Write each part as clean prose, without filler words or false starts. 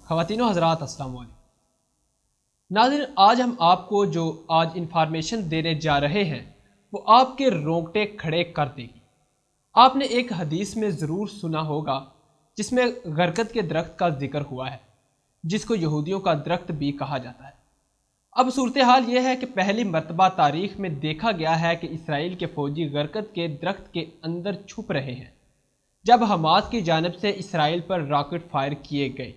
خواتین و حضرات السلام علیکم۔ ناظرین، آج ہم آپ کو جو انفارمیشن دینے جا رہے ہیں وہ آپ کے رونگٹے کھڑے کر دے گی۔ آپ نے ایک حدیث میں ضرور سنا ہوگا جس میں غرقد کے درخت کا ذکر ہوا ہے، جس کو یہودیوں کا درخت بھی کہا جاتا ہے۔ اب صورتحال یہ ہے کہ پہلی مرتبہ تاریخ میں دیکھا گیا ہے کہ اسرائیل کے فوجی غرقد کے درخت کے اندر چھپ رہے ہیں۔ جب حماس کی جانب سے اسرائیل پر راکٹ فائر کیے گئے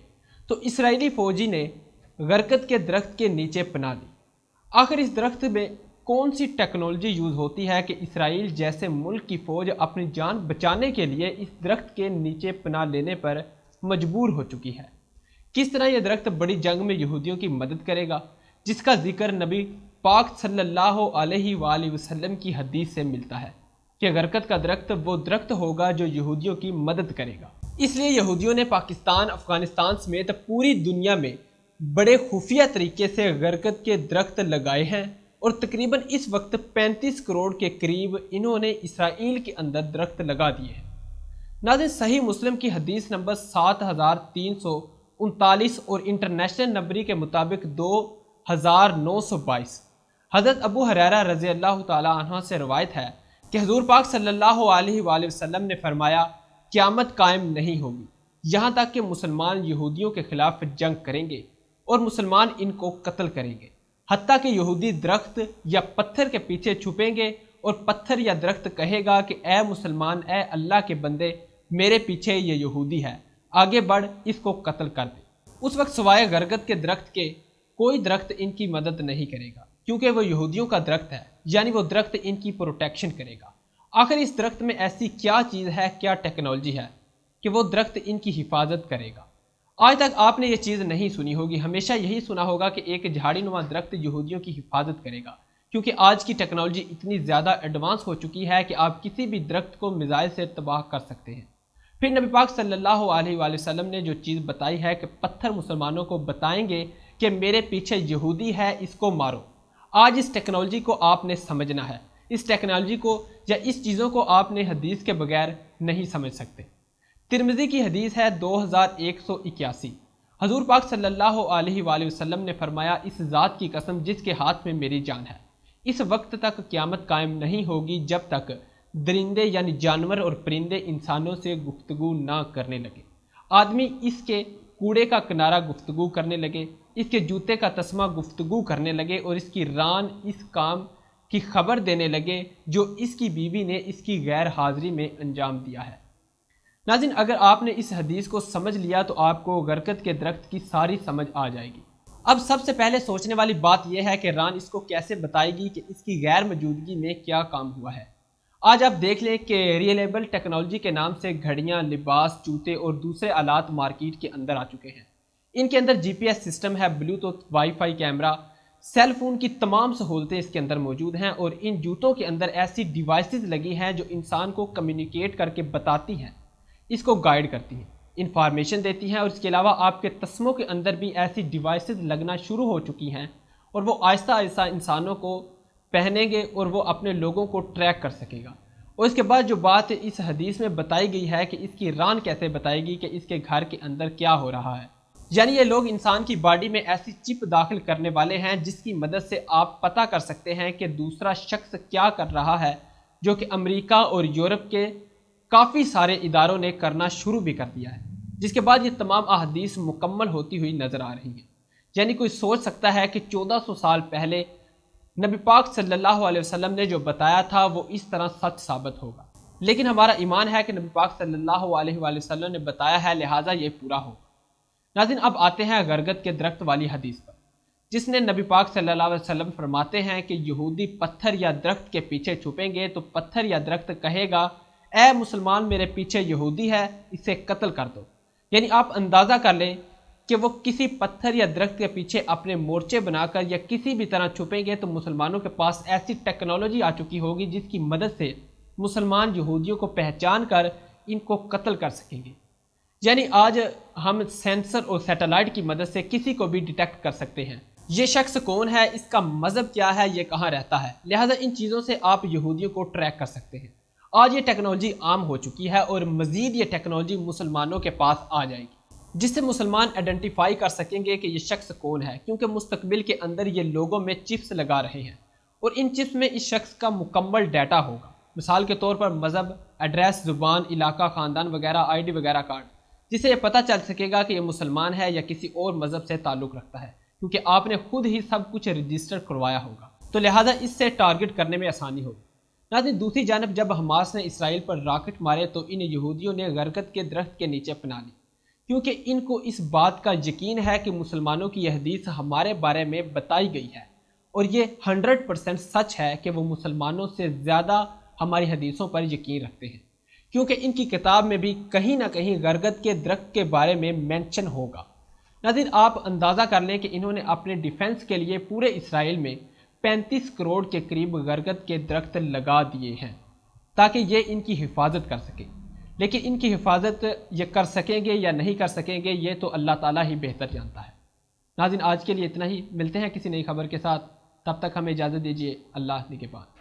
تو اسرائیلی فوجی نے غرقد کے درخت کے نیچے پناہ لی۔ آخر اس درخت میں کون سی ٹیکنالوجی یوز ہوتی ہے کہ اسرائیل جیسے ملک کی فوج اپنی جان بچانے کے لیے اس درخت کے نیچے پناہ لینے پر مجبور ہو چکی ہے؟ کس طرح یہ درخت بڑی جنگ میں یہودیوں کی مدد کرے گا، جس کا ذکر نبی پاک صلی اللہ علیہ وآلہ وسلم کی حدیث سے ملتا ہے کہ غرقد کا درخت وہ درخت ہوگا جو یہودیوں کی مدد کرے گا۔ اس لیے یہودیوں نے پاکستان، افغانستان سمیت پوری دنیا میں بڑے خفیہ طریقے سے غرقد کے درخت لگائے ہیں، اور تقریباً اس وقت 35 کروڑ کے قریب انہوں نے اسرائیل کے اندر درخت لگا دیے ہیں۔ ناظرین، صحیح مسلم کی حدیث نمبر 7339 اور انٹرنیشنل نمبری کے مطابق 2922 حضرت ابو ہریرہ رضی اللہ تعالی عنہ سے روایت ہے کہ حضور پاک صلی اللہ علیہ وآلہ وسلم نے فرمایا، قیامت قائم نہیں ہوگی یہاں تک کہ مسلمان یہودیوں کے خلاف جنگ کریں گے اور مسلمان ان کو قتل کریں گے، حتیٰ کہ یہودی درخت یا پتھر کے پیچھے چھپیں گے اور پتھر یا درخت کہے گا کہ اے مسلمان، اے اللہ کے بندے، میرے پیچھے یہ یہودی ہے، آگے بڑھ اس کو قتل کر دے۔ اس وقت سوائے غرقد کے درخت کے کوئی درخت ان کی مدد نہیں کرے گا، کیونکہ وہ یہودیوں کا درخت ہے، یعنی وہ درخت ان کی پروٹیکشن کرے گا۔ آخر اس درخت میں ایسی کیا چیز ہے، کیا ٹیکنالوجی ہے کہ وہ درخت ان کی حفاظت کرے گا؟ آج تک آپ نے یہ چیز نہیں سنی ہوگی، ہمیشہ یہی سنا ہوگا کہ ایک جھاڑی نما درخت یہودیوں کی حفاظت کرے گا، کیونکہ آج کی ٹیکنالوجی اتنی زیادہ ایڈوانس ہو چکی ہے کہ آپ کسی بھی درخت کو میزائل سے تباہ کر سکتے ہیں۔ پھر نبی پاک صلی اللہ علیہ وآلہ وسلم نے جو چیز بتائی ہے کہ پتھر مسلمانوں کو بتائیں گے کہ میرے پیچھے یہودی ہے، اس کو مارو۔ آج اس ٹیکنالوجی کو آپ نے سمجھنا ہے، اس ٹیکنالوجی کو یا اس چیزوں کو آپ نے حدیث کے بغیر نہیں سمجھ سکتے۔ ترمذی کی حدیث ہے 2181، حضور پاک صلی اللہ علیہ وآلہ وسلم نے فرمایا، اس ذات کی قسم جس کے ہاتھ میں میری جان ہے، اس وقت تک قیامت قائم نہیں ہوگی جب تک درندے یعنی جانور اور پرندے انسانوں سے گفتگو نہ کرنے لگے، آدمی اس کے کوڑے کا کنارہ گفتگو کرنے لگے، اس کے جوتے کا تسمہ گفتگو کرنے لگے، اور اس کی ران اس کام کی خبر دینے لگے جو اس کی بیوی نے اس کی غیر حاضری میں انجام دیا ہے۔ ناظرین، اگر آپ نے اس حدیث کو سمجھ لیا تو آپ کو غرقد کے درخت کی ساری سمجھ آ جائے گی۔ اب سب سے پہلے سوچنے والی بات یہ ہے کہ ران اس کو کیسے بتائے گی کہ اس کی غیر موجودگی میں کیا کام ہوا ہے۔ آج آپ دیکھ لیں کہ ریلیبل ٹیکنالوجی کے نام سے گھڑیاں، لباس، جوتے اور دوسرے آلات مارکیٹ کے اندر آ چکے ہیں۔ ان کے اندر جی پی ایس سسٹم ہے، Bluetooth, wifi camera, cell phone کی تمام سہولتیں اس کے اندر موجود ہیں، اور ان جوتوں کے اندر ایسی ڈیوائسز لگی ہیں جو انسان کو کمیونیکیٹ کر کے بتاتی ہیں، اس کو گائیڈ کرتی ہیں، انفارمیشن دیتی ہیں، اور اس کے علاوہ آپ کے تسموں کے اندر بھی ایسی ڈیوائسز لگنا شروع ہو چکی ہیں، اور وہ آہستہ آہستہ انسانوں کو پہنیں گے اور وہ اپنے لوگوں کو ٹریک کر سکے گا۔ اور اس کے بعد جو بات اس حدیث میں بتائی گئی ہے کہ اس کی ران کیسے بتائے گی کہ اس کے گھر کے اندر کیا ہو رہا ہے، یعنی یہ لوگ انسان کی باڈی میں ایسی چپ داخل کرنے والے ہیں جس کی مدد سے آپ پتہ کر سکتے ہیں کہ دوسرا شخص کیا کر رہا ہے، جو کہ امریکہ اور یورپ کے کافی سارے اداروں نے کرنا شروع بھی کر دیا ہے، جس کے بعد یہ تمام احادیث مکمل ہوتی ہوئی نظر آ رہی ہیں۔ یعنی کوئی سوچ سکتا ہے کہ 1400 سال پہلے نبی پاک صلی اللہ علیہ وسلم نے جو بتایا تھا وہ اس طرح سچ ثابت ہوگا، لیکن ہمارا ایمان ہے کہ نبی پاک صلی اللہ علیہ وآلہ وسلم نے بتایا ہے، لہٰذا یہ پورا ہوگا۔ ناظرین، اب آتے ہیں غرقد کے درخت والی حدیث پر، جس نے نبی پاک صلی اللہ علیہ وسلم فرماتے ہیں کہ یہودی پتھر یا درخت کے پیچھے چھپیں گے تو پتھر یا درخت کہے گا، اے مسلمان، میرے پیچھے یہودی ہے، اسے قتل کر دو۔ یعنی آپ اندازہ کر لیں کہ وہ کسی پتھر یا درخت کے پیچھے اپنے مورچے بنا کر یا کسی بھی طرح چھپیں گے تو مسلمانوں کے پاس ایسی ٹیکنالوجی آ چکی ہوگی جس کی مدد سے مسلمان یہودیوں کو پہچان کر ان کو قتل کر سکیں گے۔ یعنی آج ہم سینسر اور سیٹلائٹ کی مدد سے کسی کو بھی ڈیٹیکٹ کر سکتے ہیں، یہ شخص کون ہے، اس کا مذہب کیا ہے، یہ کہاں رہتا ہے، لہٰذا ان چیزوں سے آپ یہودیوں کو ٹریک کر سکتے ہیں۔ آج یہ ٹیکنالوجی عام ہو چکی ہے اور مزید یہ ٹیکنالوجی مسلمانوں کے پاس آ جائے گی۔ جس سے مسلمان آئیڈینٹیفائی کر سکیں گے کہ یہ شخص کون ہے، کیونکہ مستقبل کے اندر یہ لوگوں میں چپس لگا رہے ہیں اور ان چپس میں اس شخص کا مکمل ڈیٹا ہوگا۔ مثال کے طور پر مذہب، ایڈریس، زبان، علاقہ، خاندان وغیرہ، آئی ڈی وغیرہ کارڈ، جسے یہ پتہ چل سکے گا کہ یہ مسلمان ہے یا کسی اور مذہب سے تعلق رکھتا ہے، کیونکہ آپ نے خود ہی سب کچھ رجسٹر کروایا ہوگا، تو لہٰذا اس سے ٹارگٹ کرنے میں آسانی ہوگی۔ ناظرین، دوسری جانب جب حماس نے اسرائیل پر راکٹ مارے تو ان یہودیوں نے غرقد کے درخت کے نیچے پناہ لی، کیونکہ ان کو اس بات کا یقین ہے کہ مسلمانوں کی یہ حدیث ہمارے بارے میں بتائی گئی ہے اور یہ 100% سچ ہے کہ وہ مسلمانوں سے زیادہ ہماری حدیثوں پر یقین رکھتے ہیں، کیونکہ ان کی کتاب میں بھی کہیں نہ کہیں غرقد کے درخت کے بارے میں مینشن ہوگا۔ ناظرین، آپ اندازہ کر لیں کہ انہوں نے اپنے ڈیفنس کے لیے پورے اسرائیل میں 35 کروڑ کے قریب غرقد کے درخت لگا دیے ہیں تاکہ یہ ان کی حفاظت کر سکیں، لیکن ان کی حفاظت یہ کر سکیں گے یا نہیں کر سکیں گے یہ تو اللہ تعالیٰ ہی بہتر جانتا ہے۔ ناظرین، آج کے لیے اتنا ہی، ملتے ہیں کسی نئی خبر کے ساتھ، تب تک ہمیں اجازت دیجیے، اللہ نگہبان۔